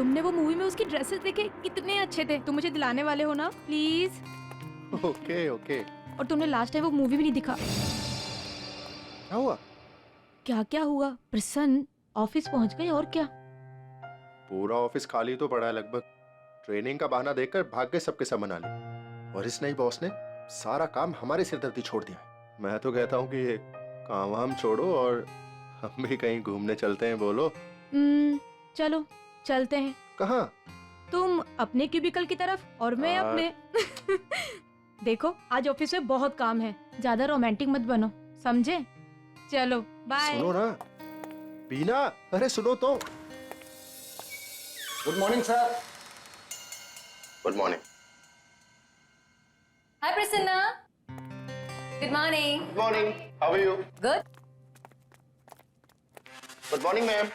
तुमने वो मूवी में उसकी ड्रेसेस देखे, कितने अच्छे थे। तुम मुझे दिलाने वाले हो ना प्लीज? Okay okay. और तुमने लास्ट टाइम वो मूवी भी नहीं दिखा। क्या हुआ? क्या क्या हुआ? प्रसन्न ऑफिस पहुंच गए और क्या? पूरा ऑफिस खाली तो पड़ा है लगभग। ट्रेनिंग का बहाना देकर भाग गए सबके सब मना ले। और इस नई बॉस ने सारा काम हमारे सिरदर्दी छोड़ दिया। मैं तो कहता हूँ कि ये काम वाम छोड़ो और हम भी कहीं घूमने चलते हैं। बोलो चलो चलते हैं। कहाँ? तुम अपने क्यूबिकल की तरफ और मैं अपने। देखो आज ऑफिस में बहुत काम है, ज्यादा रोमांटिक मत बनो, समझे? चलो बाय। सुनो ना बीना, अरे सुनो तो। Good morning sir. Good morning. Hi Prasanna. Good morning. Good morning, how are you? Good. Good morning ma'am.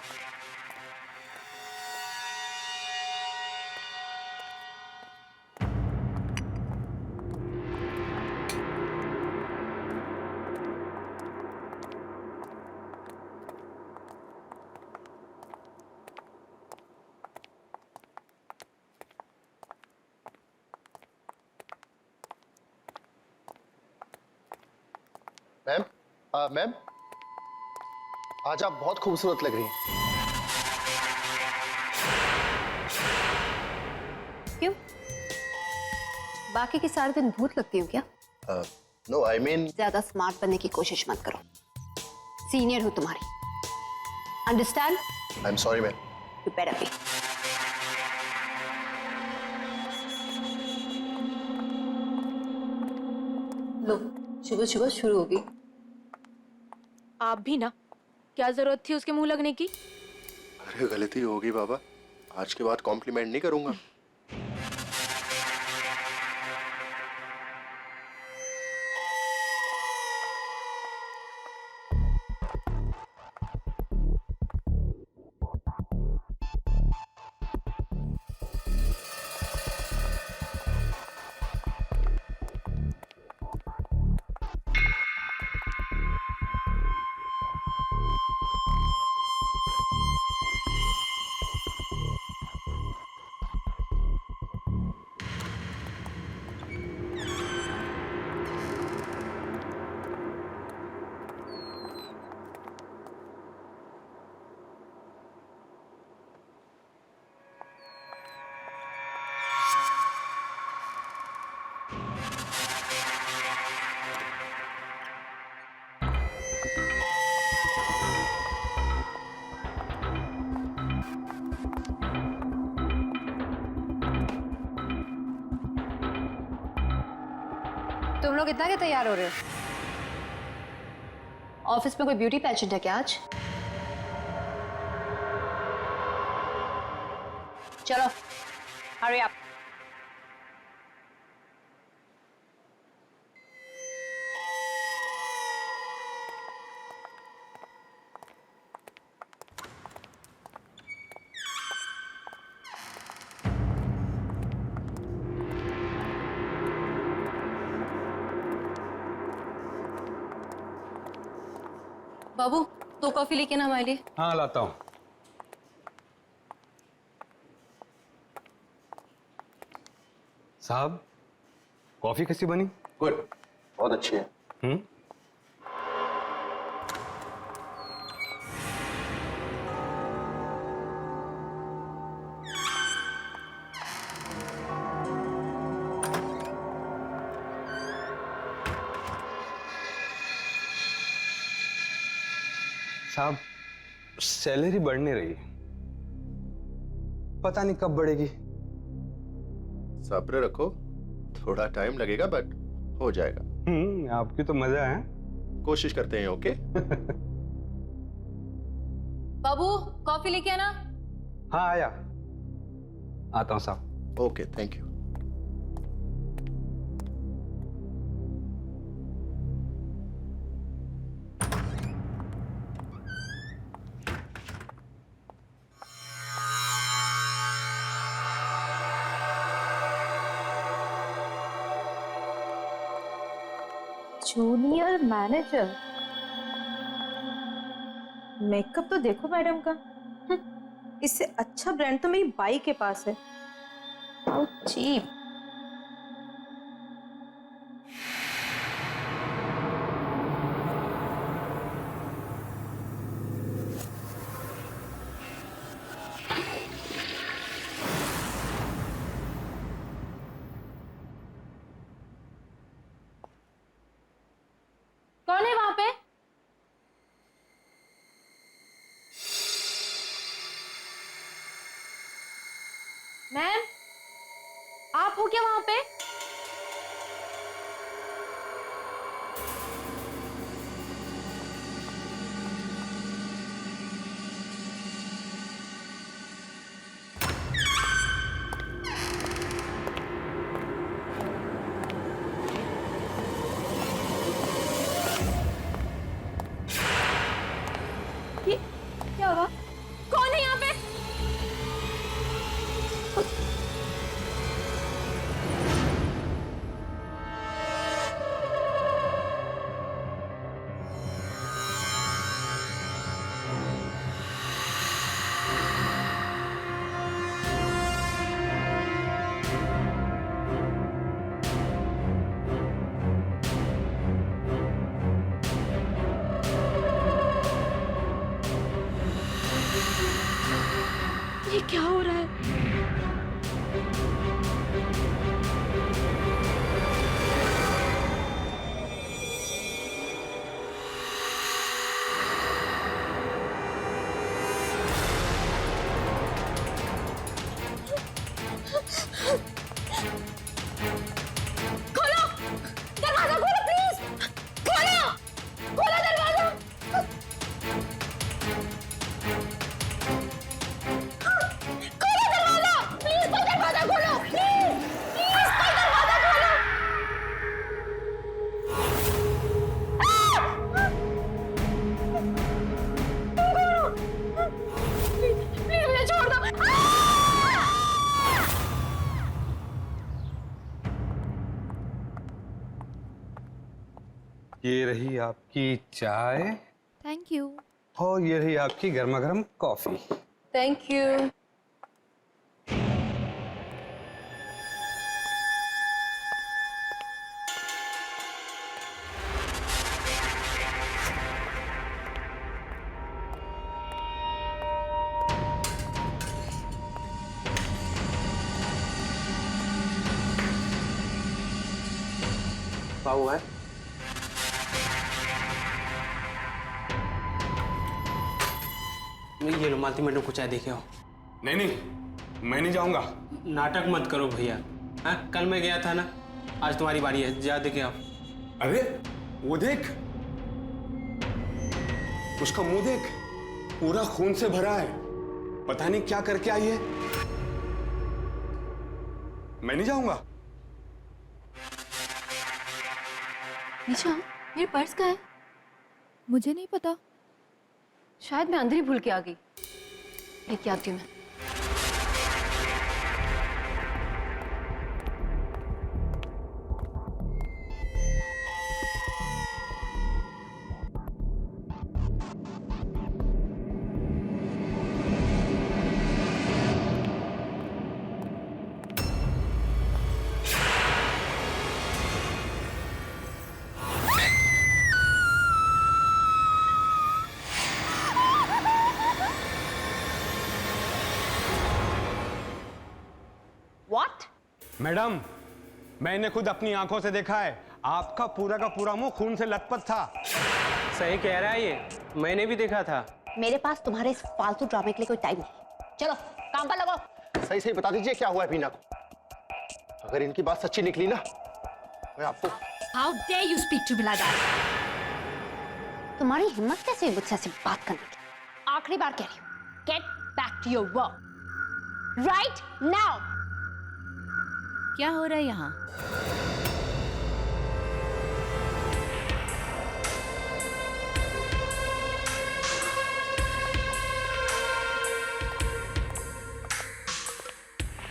Ma'am ma'am, आज आप बहुत खूबसूरत लग रही हैं। क्यों? बाकी के सारे दिन भूत लगती हूँ क्या? नो आई मीन, ज्यादा स्मार्ट बनने की कोशिश मत करो। सीनियर हूँ तुम्हारी। Understand? I am sorry ma'am. You better be. लो, सुबह सुबह शुरू होगी। आप भी ना, क्या जरूरत थी उसके मुंह लगने की? अरे गलती होगी बाबा, आज के बाद कॉम्प्लीमेंट नहीं करूंगा। तुम लोग इतना क्या तैयार हो रहे हो? ऑफिस में कोई ब्यूटी पेजेंट है क्या आज? चलो, हरी अप। बाबू, 2 कॉफी लेके ना हमारे लिए। हाँ लाता हूँ। साहब, कॉफी कैसी बनी? गुड, बहुत अच्छी है। साहब, सैलरी बढ़ नहीं रही, पता नहीं कब बढ़ेगी। सब्र रखो, थोड़ा टाइम लगेगा बट हो जाएगा। आपकी तो मजा है। कोशिश करते हैं। ओके बाबू, कॉफी लेके आना। हाँ आया, आता हूँ साहब। Okay, thank you. Junior manager, makeup तो देखो मैडम का। इससे अच्छा ब्रांड तो मेरी बाई के पास है। How cheap. कौन है वहां पे? मैम, आप हो क्या वहां पे? ये क्या हुआ? कौन है यहाँ पे? ये क्या हो रहा है? खोलो! दरवाजा खोलो प्लीज! खोलो! खोलो दरवाजा! खोलो दरवाजा! प्लीज कोई दरवाजा खोलो! प्लीज! प्लीज कोई दरवाजा खोलो! प्लीज प्लीज मुझे छोड़ दो! ये रही आपकी चाय थैंक यू। और ये रही आपकी गर्मा गर्म कॉफी। Thank you. क्या हुआ है? ये लो मालती मैडम को चाय देके आओ। नहीं नहीं, मैं नहीं जाऊंगा। नाटक मत करो भैया। हाँ, कल मैं गया था ना, आज तुम्हारी बारी है, जा देके आओ। अरे वो देख, उसका मुंह देख, पूरा खून से भरा है। पता नहीं क्या करके आई है। मैं नहीं जाऊंगा। निशा, मेरे पर्स कहाँ है? मुझे नहीं पता। शायद मैं अंदर ही भूल के आ गई। लेके आती हूँ मैं। What? मैडम, मैंने खुद अपनी आंखों से देखा है, आपका पूरा का पूरा मुंह खून से लथपथ था। सही कह रहा है ये, मैंने भी देखा था। मेरे पास तुम्हारे इस फालतू ड्रामे के लिए कोई टाइम नहीं। चलो काम पर लगो। सही सही बता दीजिए क्या हुआ है बीना को। अगर इनकी बात सच्ची निकली ना, मैं आपको। How dare you speak to me like that? तुम्हारी हिम्मत कैसे हुई मुझसे ऐसे बात करने की? आखिरी बार कह रही हूँ, get back to your work right now. क्या हो रहा है यहाँ?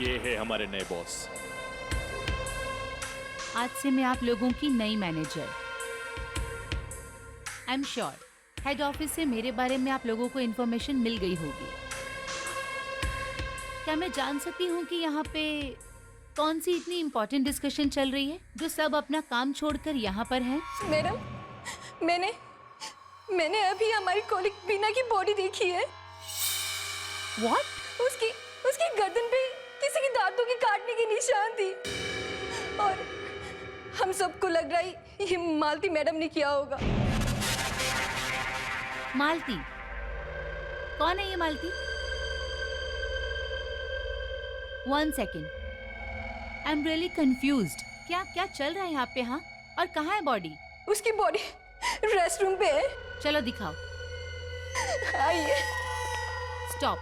ये है हमारे नए बॉस। आज से मैं आप लोगों की नई manager. I am sure head office से मेरे बारे में आप लोगों को इन्फॉर्मेशन मिल गई होगी। क्या मैं जान सकती हूँ कि यहाँ पे कौन सी इतनी इम्पोर्टेंट डिस्कशन चल रही है जो सब अपना काम छोड़कर यहाँ पर हैं? मैडम, मैंने अभी हमारी कॉलीग बीना की बॉडी देखी है। What? उसकी गर्दन पे किसी की दांतों के काटने की निशान थी और हम सबको लग रहा है ये मालती मैडम ने किया होगा। मालती? कौन है ये मालती? 1 second. I'm really confused. क्या चल रहा है यहाँ पे? हाँ, और कहाँ है बॉडी? उसकी बॉडी रेस्ट रूम पे है। चलो दिखाओ। आइए। स्टॉप,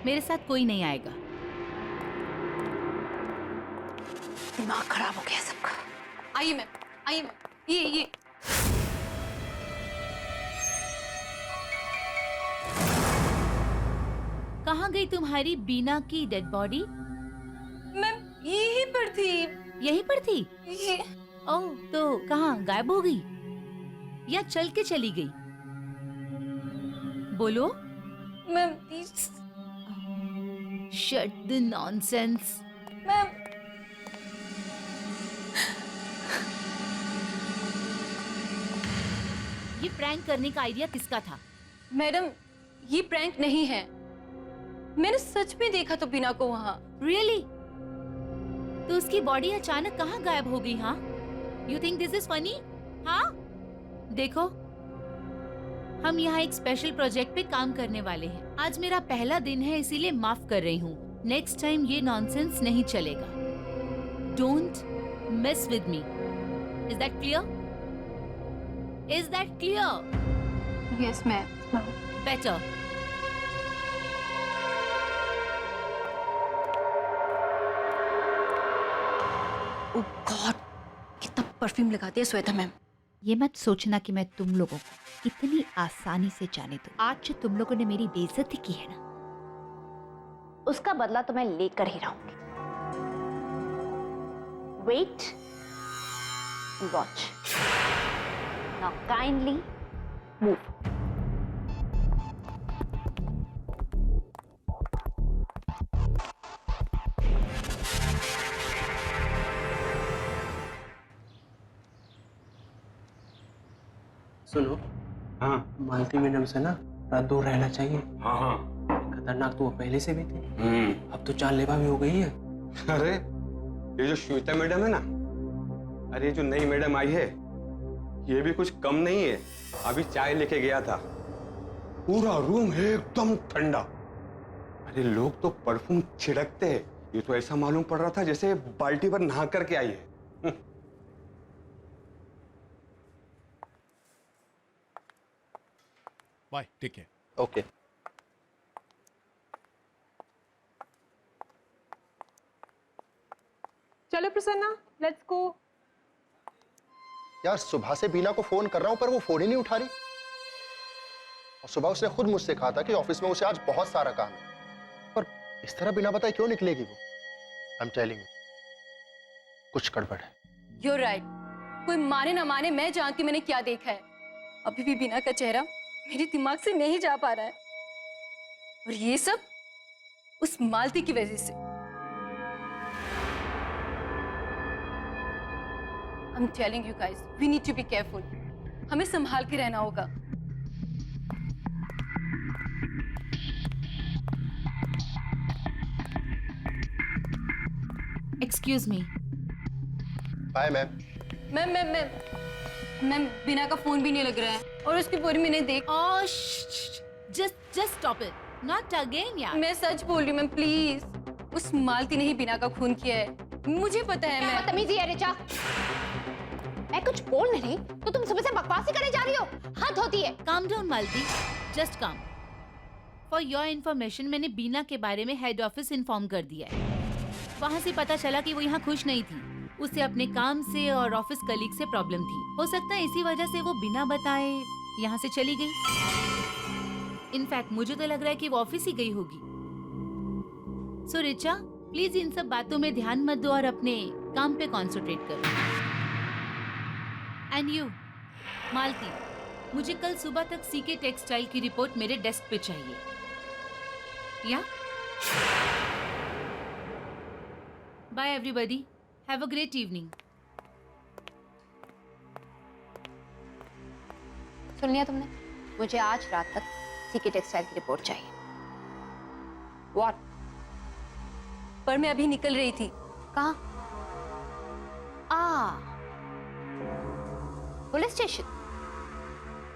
मेरे साथ कोई नहीं आएगा। दिमाग खराब हो गया सबका। आइए मैम, ये कहाँ गई तुम्हारी बीना की डेड बॉडी? मैम यहीं पर थी। यहीं पर थी? ये ओह, तो कहाँ गायब हो गई या चल के चली गई? बोलो। Ma'am please. Shut the nonsense. Ma'am ये प्रैंक करने का आइडिया किसका था? मैडम ये प्रैंक नहीं है, मैंने सच में देखा तो बीना को वहाँ। रियली? तो उसकी बॉडी अचानक कहाँ गायब हो गई? हाँ, you think this is funny? हाँ, देखो हम यहाँ एक स्पेशल प्रोजेक्ट पे काम करने वाले हैं। आज मेरा पहला दिन है, इसीलिए माफ कर रही हूँ। नेक्स्ट टाइम ये नॉनसेंस नहीं चलेगा। Don't mess with me. Is that clear? Is that clear? Yes ma'am. Better. Oh God, कितना परफ्यूम लगाती है श्वेता मैम। ये मत सोचना कि मैं तुम लोगों को इतनी आसानी से जाने दूं। आज जो तुम लोगों ने मेरी बेइज्जती की है ना, उसका बदला तो मैं लेकर ही रहूंगी। Wait and watch. Now kindly move. सुनो, हाँ मालती मैडम से ना थोड़ा दूर रहना चाहिए। हाँ हाँ। खतरनाक तो वो पहले से भी थी, अब तो जानलेवा भी हो गई है। अरे ये जो श्वेता मैडम है ना, अरे ये जो नई मैडम आई है, ये भी कुछ कम नहीं है। अभी चाय लेके गया था, पूरा रूम है एकदम ठंडा। अरे लोग तो परफ्यूम छिड़कते हैं, ये तो ऐसा मालूम पड़ रहा था जैसे बाल्टी पर नहा करके आई है। Bye, take care. ओके। चलो प्रसन्ना, लेट्स गो। यार सुबह से बीना को फोन कर रहा हूं पर वो फोन ही नहीं उठा रही। और सुबह उसने खुद मुझसे कहा था कि ऑफिस में उसे आज बहुत सारा काम है, पर इस तरह बिना बताए क्यों निकलेगी वो? आई एम टेलिंग यू, कुछ गड़बड़ है। You're right. कोई माने ना माने, मैं जानती मैंने क्या देखा है। अभी भी बीना का चेहरा मेरे दिमाग से नहीं जा पा रहा है, और ये सब उस मालती की वजह से। I'm telling you guys, we need to be careful. हमें संभाल के रहना होगा। Excuse me. Bye ma'am. Ma'am Bina का फोन भी नहीं लग रहा है, और उसकी पूरी मैंने देख। Oh, just stop it. Not again, यार। मैं सच बोल रही हूँ मैम, प्लीज। उस मालती ने ही बीना का खून किया है, मुझे पता है। क्या मैं बदतमीजी है रिचा? मैं कुछ बोल नहीं रही तो तुम सुबह से बकवास ही करे जा रही हो। हद होती है। Calm down, Malti. Just calm. For your information, मैंने बीना के बारे में हेड ऑफिस इन्फॉर्म कर दिया है। वहाँ से पता चला कि वो यहाँ खुश नहीं थी। उसे अपने काम से और ऑफिस कलीग से प्रॉब्लम थी। हो सकता है इसी वजह से वो बिना बताए यहाँ से चली गई। इनफैक्ट मुझे तो लग रहा है कि वो ऑफिस ही गई होगी। सो रिचा, प्लीज इन सब बातों में ध्यान मत दो और अपने काम पे कॉन्सेंट्रेट करो। एंड यू मालती, मुझे कल सुबह तक सीके टेक्सटाइल की रिपोर्ट मेरे डेस्क पे चाहिए। Yeah bye everybody, have a great evening. सुन लिया तुमने? मुझे आज रात तक सीके टेक्सटाइल की रिपोर्ट चाहिए। व्हाट? पर मैं अभी निकल रही थी। कहाँ? Police station?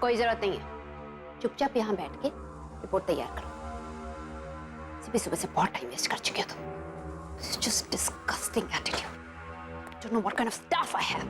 कोई जरूरत नहीं है, चुपचाप यहाँ बैठ के रिपोर्ट तैयार करो। सुबह सुबह से बहुत टाइम वेस्ट कर चुके हो तुम। This is just disgusting attitude. Don't know what kind of staff I have.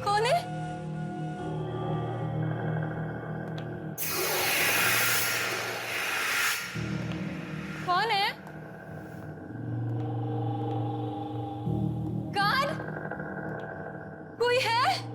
कौन है? कौन है? कौन? कोई है?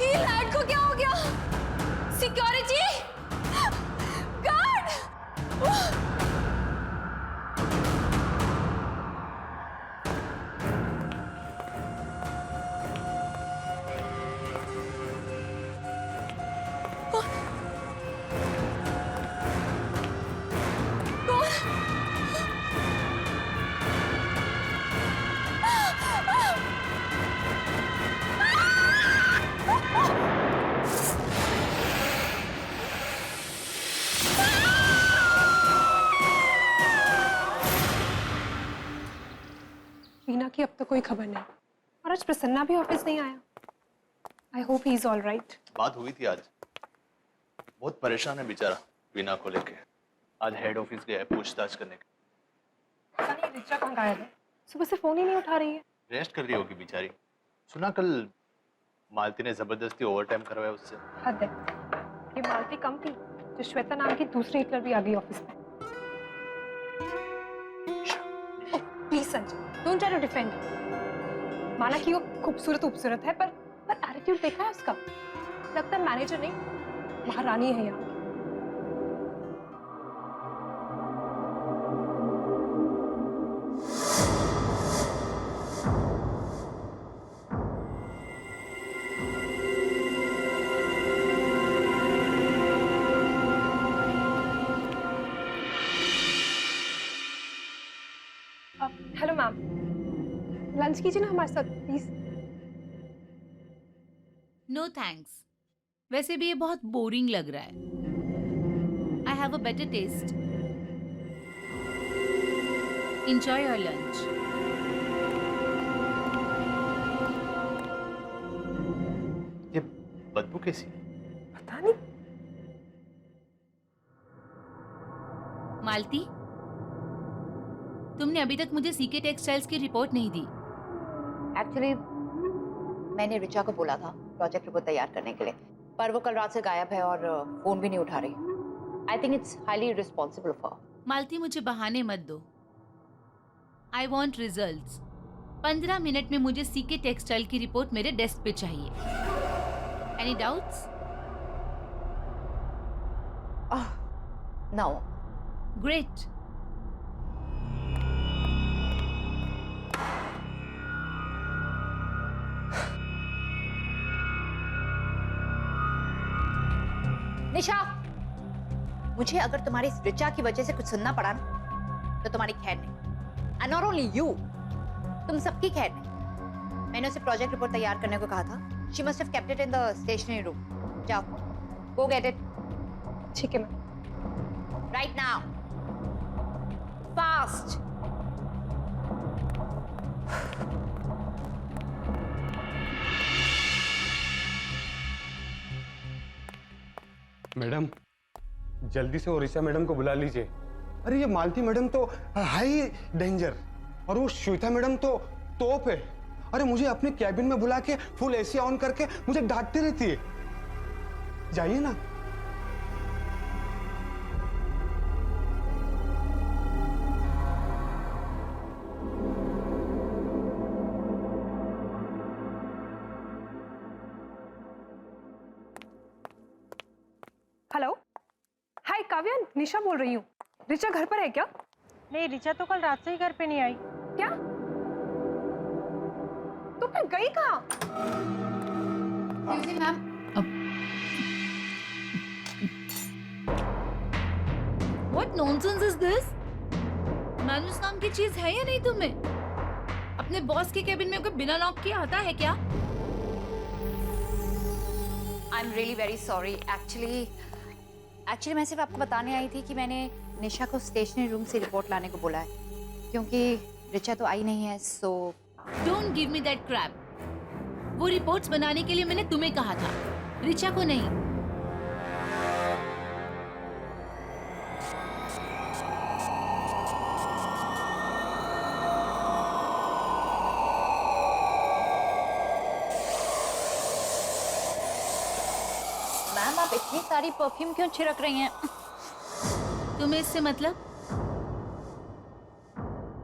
ये लाइट को क्या हो गया? Security guard! वीना की अब तक कोई खबर नहीं, और आज प्रसन्ना भी ऑफिस नहीं आया। I hope he is all right. बात हुई थी आज, बहुत परेशान है बेचारा वीना को लेके। आज हेड ऑफिस गया है पूछताछ करने के। पता नहीं रिचा कहाँ गायब है, सुबह से फोन ही नहीं उठा रही है। रेस्ट कर रही होगी बेचारी। सुना कल मालती ने जबरदस्ती ओवरटाइम करवाया उससे। हद है, ये मालती कम थी जो श्वेता नाम की दूसरी हिटलर भी आ गई ऑफिस में। Please Sanjay, don't try to defend. माना कि वो खूबसूरत है, पर एटीट्यूड देखा है उसका? लगता है मैनेजर नहीं महारानी है यहाँ। हेलो मैम, लंच कीजिए ना हमारे साथ प्लीज। No thanks. वैसे भी ये बहुत बोरिंग लग रहा है। I have a better taste. Enjoy your lunch. ये बदबू कैसी है? पता नहीं। मालती, तुमने अभी तक मुझे सीके टेक्सटाइल्स की रिपोर्ट नहीं दी। एक्चुअली मैंने रिचा को बोला था प्रोजेक्ट रिपोर्ट तैयार करने के लिए, पर वो कल रात से गायब है और फोन भी नहीं उठा रही। I think it's highly responsible of her. Malti, मुझे बहाने मत दो। I want results. 15 मिनट में मुझे सीके टेक्सटाइल की रिपोर्ट मेरे डेस्क पे चाहिए। Any doubts? नो। ग्रेट। निशा, मुझे अगर तुम्हारी इस ऋचा की वजह से कुछ सुनना पड़ा ना तो तुम्हारी खैर नहीं। एंड नॉट ओनली यू, तुम सबकी खैर नहीं। मैंने उसे प्रोजेक्ट रिपोर्ट तैयार करने को कहा था। She must have kept it in the stationery room. जाओ, गो गेट इट। ठीक है ma'am. Right now, fast. Madam, जल्दी से ओरिसा मैडम को बुला लीजिए। अरे ये मालती मैडम तो हाई डेंजर, और वो श्वेता मैडम तो तोप है। अरे मुझे अपने कैबिन में बुला के फुल एसी ऑन करके मुझे डांटती रहती है। जाइए ना। हेलो, हाय काव्या, निशा बोल रही हूँ। ऋचा घर पर है क्या? नहीं, ऋचा तो कल रात से ही घर पे नहीं आई। क्या? तो फिर गई कहाँ? Ma'am, What nonsense is this? मैनुस नाम की चीज है या नहीं तुम्हें? अपने बॉस के केबिन में कोई बिना नॉक किए आता है क्या? I am really very sorry. Actually मैं सिर्फ आपको बताने आई थी कि मैंने निशा को स्टेशनरी रूम से रिपोर्ट लाने को बोला है, क्योंकि ऋचा तो आई नहीं है। सो Don't give me that crap. वो रिपोर्ट्स बनाने के लिए मैंने तुम्हें कहा था, ऋचा को नहीं। मैम, आप इतनी सारी परफ्यूम क्यों छिड़क रही हैं? तुम्हें इससे मतलब?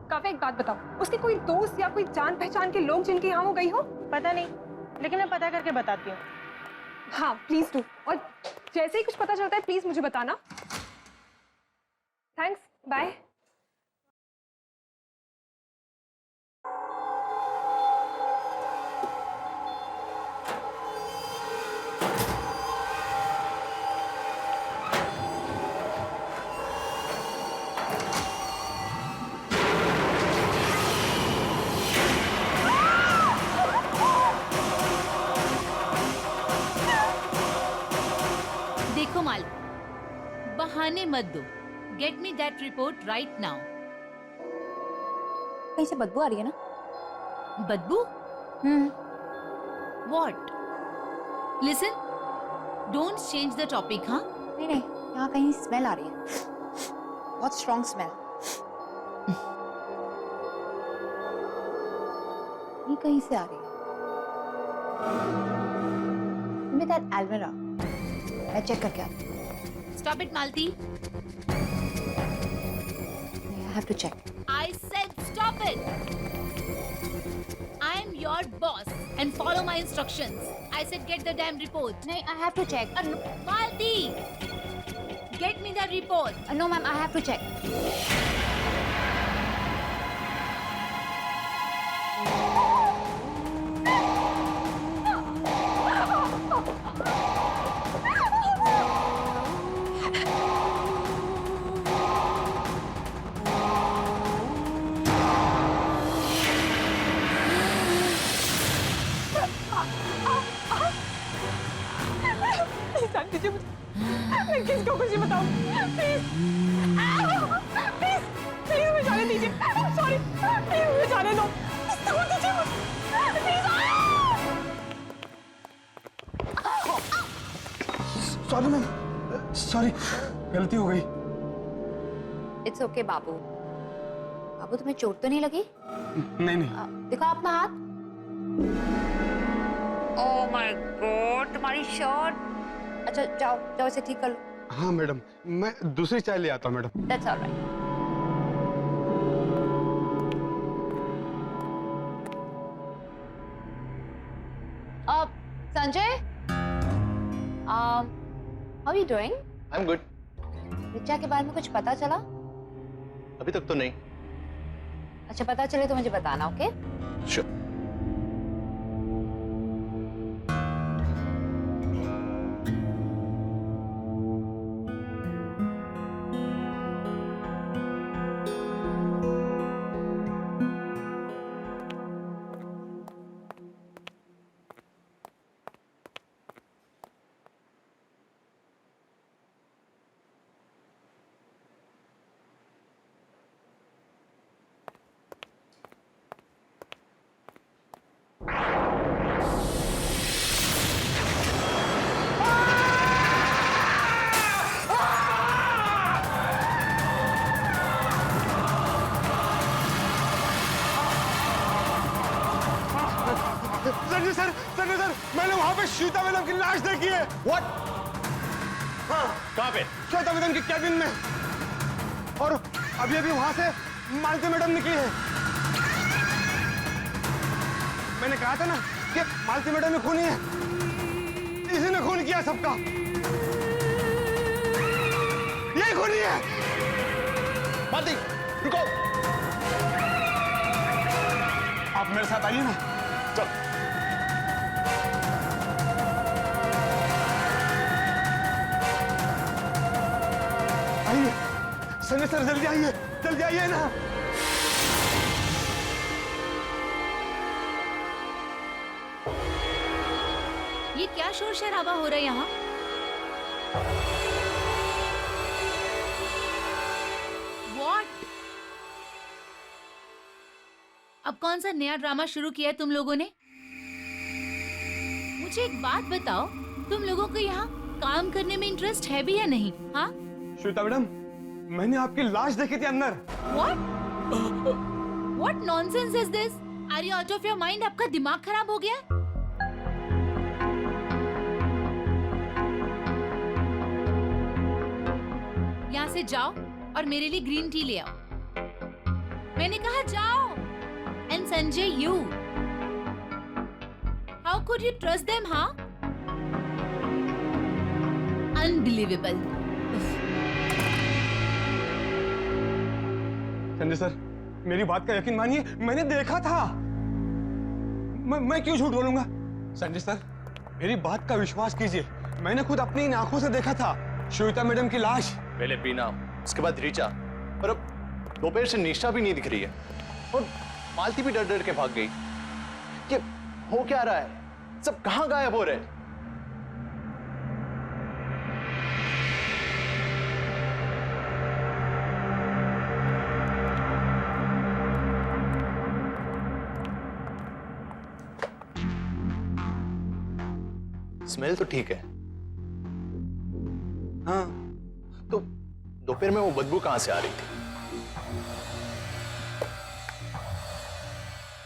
काव्या, एक बात बताओ, उसके कोई दोस्त या कोई जान पहचान के लोग जिनके यहाँ वो गई हो? पता नहीं, लेकिन मैं पता करके बताती हूँ। हाँ प्लीज डू, और जैसे ही कुछ पता चलता है प्लीज मुझे बताना। Thanks, bye. देखो माल, बहाने मत दो। Get me that report right now. कहीं से बदबू आ रही है ना? बदबू? What? Listen, don't change the topic, हाँ? नहीं नहीं, यहाँ कहीं स्मेल आ रही है, बहुत स्ट्रॉन्ग स्मेल। ये कहीं से आ रही है। Give me that almirah, मैं चेक करके आती हूँ। Stop it, Malti. I have to check. I said stop it. I am your boss and follow my instructions. I said get the damn report. नहीं, I have to check. Malti, get me the report. No, ma'am, I have to check. मैं किसको कुछ बताऊं? Please please please मुझे जाने दीजिए। Sorry, please मुझे जाने दो। छोड़ दीजिए मुझे, प्लीज। सॉरी मैम, सॉरी, गलती हो गई। It's okay, बाबू। बाबू, तुम्हें चोट तो नहीं लगी? नहीं नहीं। दिखाओ अपना हाथ। Oh my God, तुम्हारी शर्ट अच्छा जाओ जाओ, इसे ठीक कर लो। हाँ मैडम, मैं दूसरी चाय ले आता हूँ madam. That's alright. Sanjay, how you doing? I am good. Richa के बारे में कुछ पता चला? अभी तक तो नहीं। अच्छा, पता चले तो मुझे बताना, ओके? श्योर। संजय सर, मैंने वहां पे श्वेता मैडम की लाश देखी है। व्हाट? हाँ, कहाँ पे? श्वेता मैडम की कैबिन में। और अभी अभी वहां से मालती मैडम निकली है। मैंने कहा था ना कि मालती मैडम ने खूनी है। इसी ने खून किया सबका। यही खूनी है। मालती, रुको। आप मेरे साथ आइए ना। चल। आइए संजय सर, जल्दी आइए ना। ये क्या शोर शराबा हो रहा है यहाँ? What? अब कौन सा नया ड्रामा शुरू किया है तुम लोगों ने? मुझे एक बात बताओ, तुम लोगों को यहाँ काम करने में इंटरेस्ट है भी या नहीं? हाँ? श्वेता मैडम, मैंने आपकी लाश देखी थी अंदर। What? What nonsense is this? Are you out of your mind? आपका दिमाग खराब हो गया? यहाँ से जाओ और मेरे लिए ग्रीन टी ले आओ। मैंने कहा जाओ। And Sanjay, you. How could you trust them, huh? Unbelievable. Sanjay sir, मेरी बात का यकीन मानिए, मैंने देखा था। मैं क्यों झूठ बोलूंगा? संजय सर, मेरी बात का विश्वास कीजिए, मैंने खुद अपनी इन आंखों से देखा था श्वेता मैडम की लाश। पहले बीना, उसके बाद रीचा, और अब दोपहर से निशा भी नहीं दिख रही है। और मालती भी डर डर के भाग गई। ये हो क्या रहा है? सब कहां गायब हो रहे हैं? स्मेल तो ठीक है। हाँ, तो दोपहर में वो बदबू कहां से आ रही थी?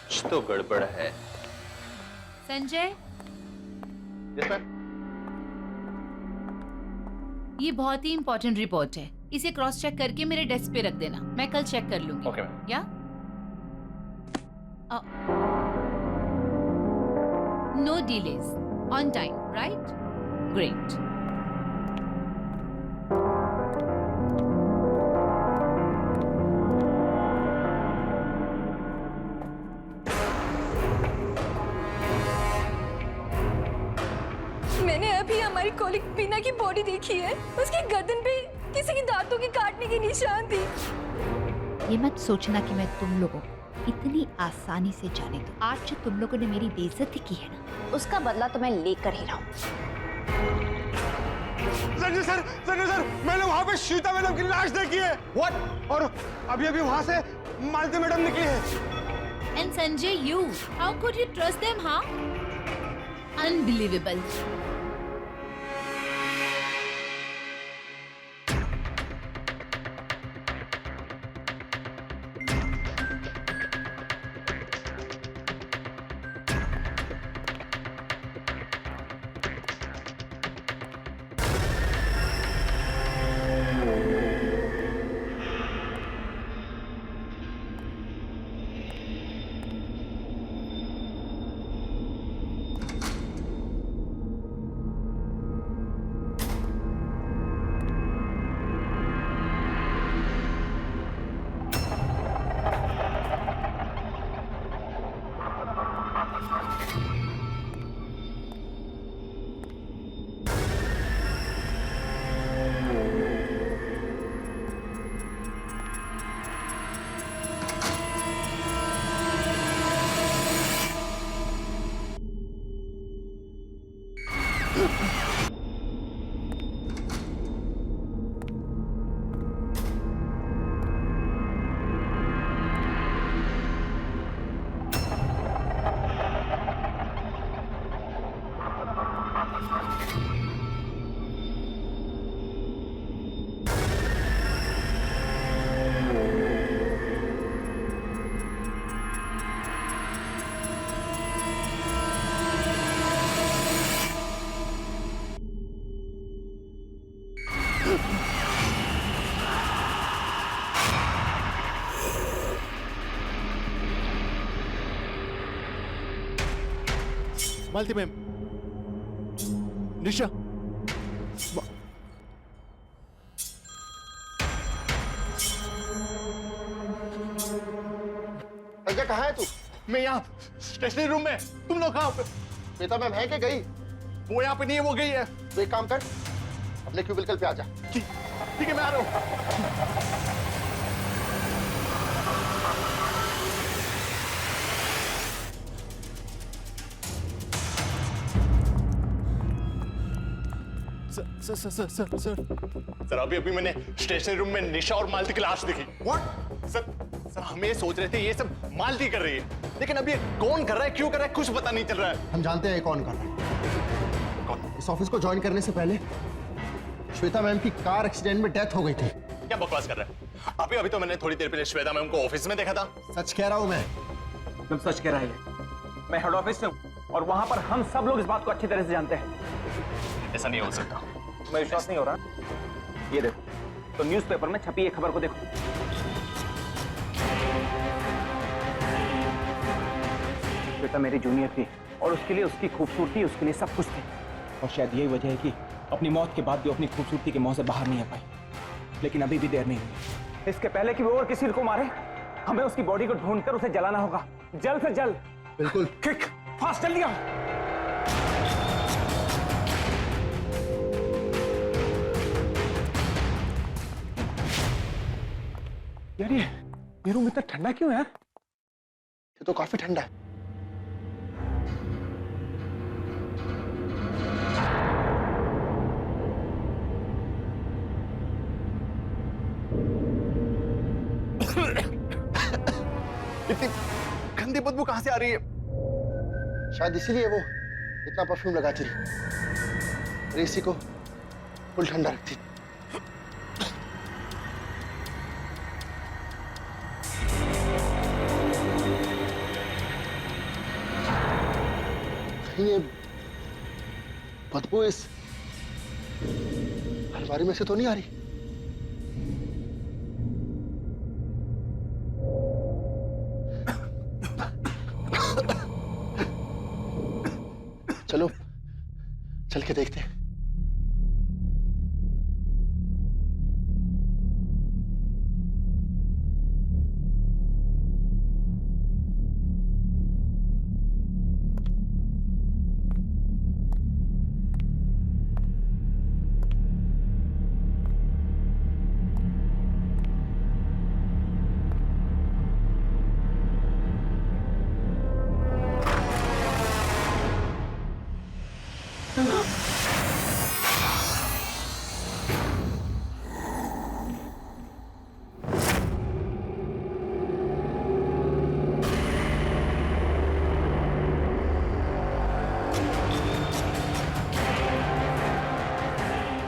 कुछ तो गड़बड़ है। Sanjay, yes ma'am. ये बहुत ही इंपॉर्टेंट रिपोर्ट है। इसे क्रॉस चेक करके मेरे डेस्क पे रख देना, मैं कल चेक कर लूंगी। Okay ma'am. Yeah? No delays, on time, right? Great. मैंने अभी हमारी कॉलिग बीना की बॉडी देखी है। उसकी गर्दन पे किसी की दांतों के काटने की निशान थी। ये मत सोचना कि मैं तुम लोगों को इतनी आसानी से जाने दूं। आज जो तुम लोगों ने मेरी बेइज्जती की है ना, उसका बदला तो मैं लेकर ही रहूं। संजय सर, मैंने वहां पे श्वेता मैडम की लाश देखी है। व्हाट? और अभी अभी वहां से मालती मैडम निकली है। And Sanjay, you. How could you trust them, huh? Unbelievable. Malti ma'am, निशा, संजय कहाँ है तू? मैं यहाँ स्टेशनरी रूम में। तुम लोग कहाँ पे? श्वेता मैम है कि गई? वो यहाँ पे नहीं है, वो गई है। तो एक काम कर, अपने क्यूबिकल पे आ जा। ठीक है, मैं आ रहा हूँ। सर अभी मैंने स्टेशनरी रूम में निशा और मालती की लाश देखी। व्हाट? सर हम ये सोच रहे थे ये सब मालती कर रही है, लेकिन अब ये कौन कर रहा है, क्यों कर रहा है, कुछ पता नहीं चल रहा है। हम जानते हैं ये कौन कर रहा है। कौन? इस ऑफिस को ज्वाइन करने से पहले श्वेता मैम की कार एक्सीडेंट में डेथ हो गई थी। क्या बकवास कर रहा है? अभी तो मैंने थोड़ी देर पहले श्वेता मैम को ऑफिस में देखा था। सच कह रहा हूँ मैं। तुम सच कह रहा है। मैं हेड ऑफिस से हूँ और वहां पर हम सब लोग इस बात को अच्छी तरह से जानते हैं। ऐसा नहीं हो सकता। मैं विश्वास नहीं हो रहा। ये देखो, तो न्यूज़पेपर में छपी एक खबर को देखो। श्वेता मेरी जूनियर थी और उसके लिए उसकी खूबसूरती, उसके लिए सब कुछ थी। और शायद यही वजह है कि अपनी मौत के बाद भी अपनी खूबसूरती के मोह से बाहर नहीं आ पाई। लेकिन अभी भी देर नहीं हुई। इसके पहले कि वो और किसी को मारे, हमें उसकी बॉडी को ढूंढकर उसे जलाना होगा, जल्द से जल्द। बिल्कुल। क्विक, फास्ट, जल्दी आओ। यार ये रूम इतना ठंडा क्यों है यार? ये तो काफी ठंडा है। इतनी गंदी बदबू कहां से आ रही है? शायद इसीलिए वो इतना परफ्यूम लगाती रही और एसी को फुल ठंडा रखती। ये बदबू इस अलमारी में से तो नहीं आ रही? चलो चल के देखते हैं।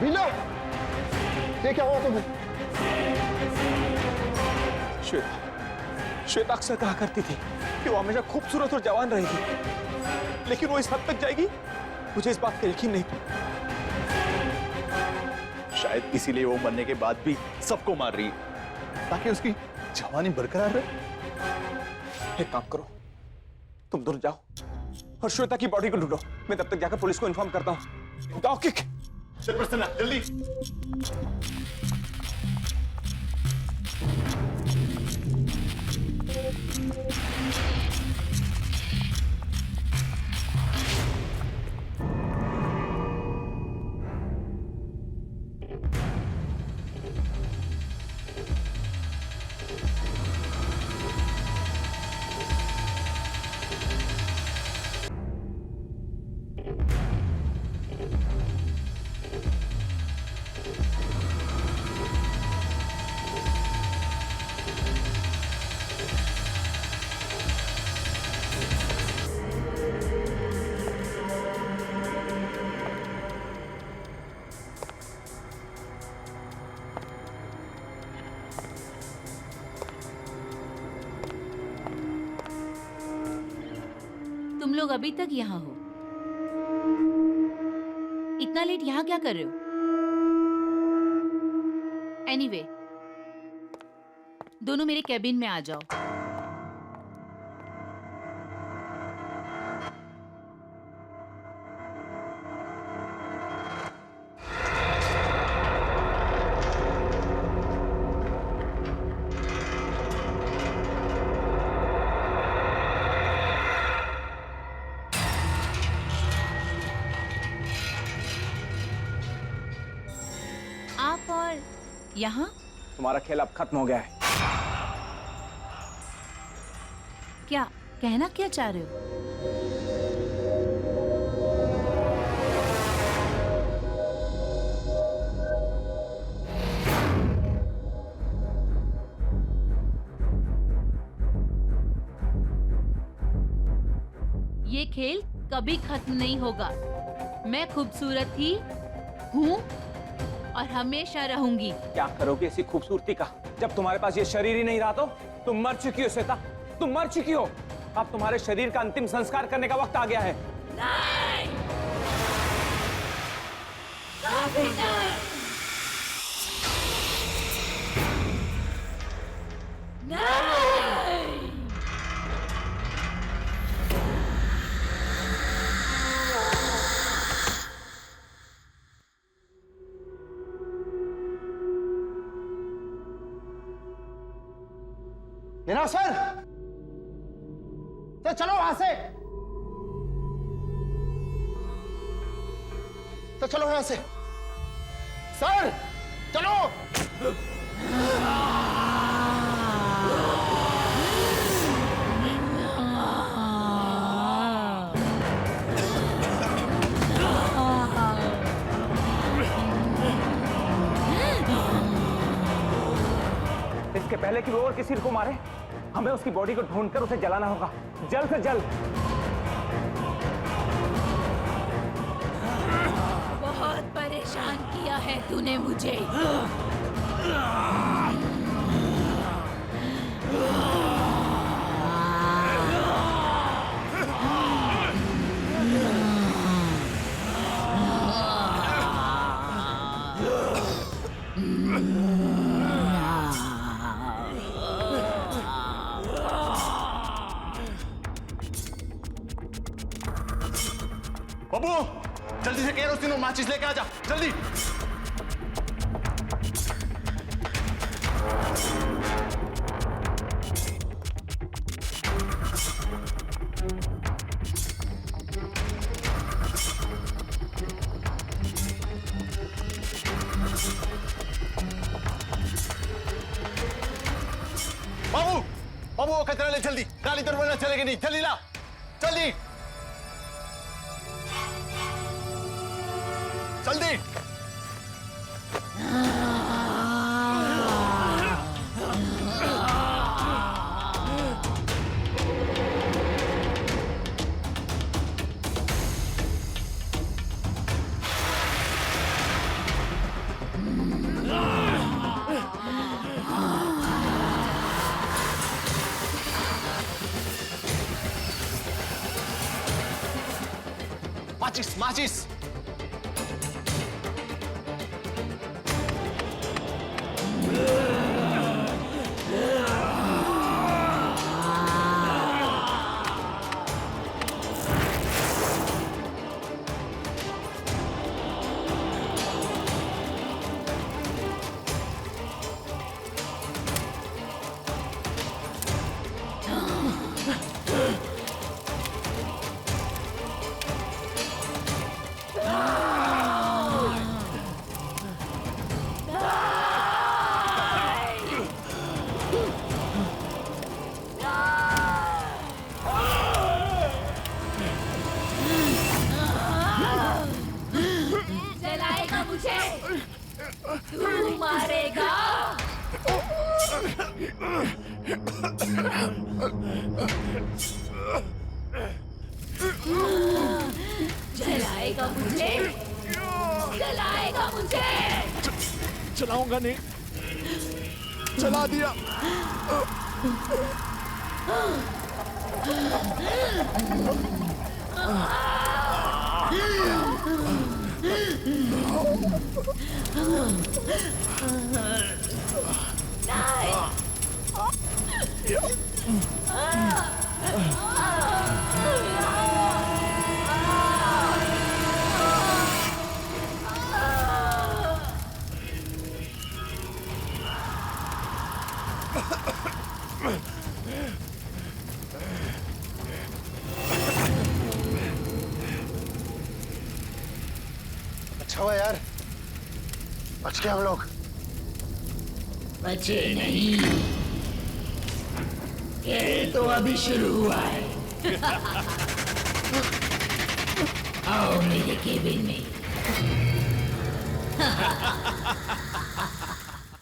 बीना, ये क्या हुआ तुम्हें? श्वेता अक्सर कहा करती थी कि वो हमेशा खूबसूरत और जवान रहेगी, लेकिन वो इस हद तक जाएगी, मुझे इस बात का यकीन नहीं था। शायद इसीलिए वो मरने के बाद भी सबको मार रही है, ताकि उसकी जवानी बरकरार रहे। एक काम करो, तुम दूर जाओ और श्वेता की बॉडी को ढूंढो। मैं तब तक जाकर पुलिस को इन्फॉर्म करता हूँ। जाओ, किक। जल्दी। तुम लोग अभी तक यहाँ हो? इतना लेट यहाँ क्या कर रहे हो? एनीवे, दोनों मेरे कैबिन में आ जाओ। यहाँ? तुम्हारा खेल अब खत्म हो गया है। क्या कहना क्या चाह रहे हो? ये खेल कभी खत्म नहीं होगा। मैं खूबसूरत ही हूँ और हमेशा रहूंगी। क्या करोगे इसी खूबसूरती का? जब तुम्हारे पास ये शरीर ही नहीं रहा तो? तुम मर चुकी हो श्वेता, तुम मर चुकी हो। अब तुम्हारे शरीर का अंतिम संस्कार करने का वक्त आ गया है। नहीं! कभी नहीं! नहीं! सर, चलो वहां से। तो चलो यहां से। सर चलो। इसके पहले कि वो और किसी को मारे, हमें उसकी बॉडी को ढूंढकर उसे जलाना होगा, जल्द से जल्द। बहुत परेशान किया है तूने मुझे। बाबू जल्दी से केरोसिन और माचिस लेके आ जा, जल्दी। बाबू बाबू वो कचरा ले जल्दी, गाली तो वरना चलेगी नहीं, जल्दी ला जल्दी जल्दी। माचिस माचिस। जलाएगा मुझे, तू मारेगा। जलाएगा मुझे, जलाएगा मुझे। चलाऊंगा नहीं, चला दिया। अच्छा हुआ यार, बच गए हम लोग। बचे नहीं। खेल तो अभी शुरू हुआ है। आओ मेरे केबिन में।